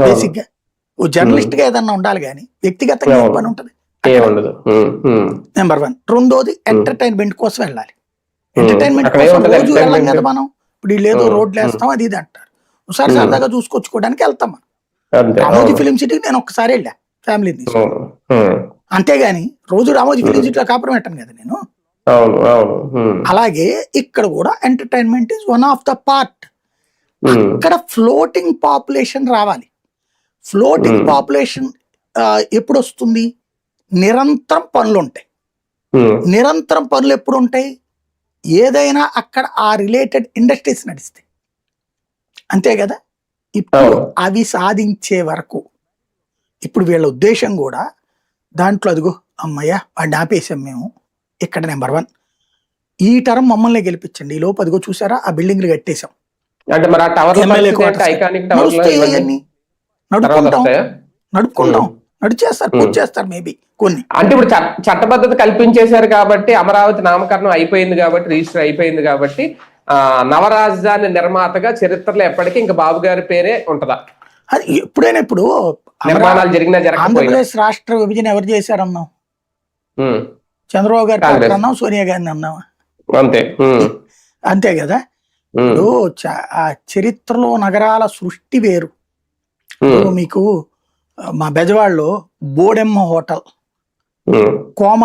Basic గా ఓ journalist గా ఏదన్నా ఉండాలి కానీ వ్యక్తిగతంగా ఏం పని ఉంటది. నెంబర్ 1. రెండోది ఎంటర్టైన్మెంట్ కోసం వెళ్ళాలి. ఎంటర్టైన్మెంట్ కోసం రోజు వెళ్ళాం కదా మనం. ఇప్పుడు వీళ్ళు ఏదో రోడ్లు వేస్తాం అది ఇది అంటారు. ఒకసారి సరదాగా చూసుకొచ్చుకోవడానికి వెళ్తాం మనం. రామోజీ ఫిలిం సిటీకి నేను ఒక్కసారి వెళ్ళా ఫ్యామిలీని తీసుకుని. అంతేగాని రోజు రామోజీ ఫిలిం సిటీలో కాపురం పెట్టాను కదా నేను. అలాగే ఇక్కడ కూడా entertainment is one of the part. అక్కడ ఫ్లోటింగ్ పాపులేషన్ రావాలి. ఫ్లోటింగ్ పాపులేషన్ ఎప్పుడు వస్తుంది? నిరంతరం పనులు ఉంటాయి. నిరంతరం పనులు ఎప్పుడు ఉంటాయి? ఏదైనా అక్కడ ఆ రిలేటెడ్ ఇండస్ట్రీస్ నడుస్తాయి. అంతే కదా. ఇప్పుడు అవి సాధించే వరకు ఇప్పుడు వీళ్ళ ఉద్దేశం కూడా దాంట్లో అదిగో అమ్మయ్య వాడిని ఆపేసాం మేము ఇక్కడ నెంబర్ 1 ఈ టర్మ్ మమ్మల్ని గెలిపించండి, ఈ లోపు అదిగో చూసారా ఆ బిల్డింగ్లు కట్టేశాం, నడుపుకుంటాం నడిచేస్తారు పూర్తి చేస్తారు మేబీ కొన్ని. అంటే ఇప్పుడు చట్టబద్ధత కల్పించేశారు కాబట్టి అమరావతి నామకరణం అయిపోయింది కాబట్టి రిజిస్టర్ అయిపోయింది కాబట్టి నవరాజధాని నిర్మాతగా చరిత్రలో ఎప్పటికీ ఇంకా బాబు గారి పేరే ఉంటదా? అది ఎప్పుడైనా ఇప్పుడు నిర్మాణాలు జరిగినా ఆంధ్రప్రదేశ్ రాష్ట్ర విభజన ఎవరు చేశారన్నాం? చంద్రబాబు గారు అన్నాం, సోనియా గాంధీ అన్నావా? అంతే అంతే కదా. ఇప్పుడు ఆ చరిత్రలో నగరాల సృష్టి వేరు. మీకు మా బెజవాడలో బోడెమ్మ హోటల్, కోమ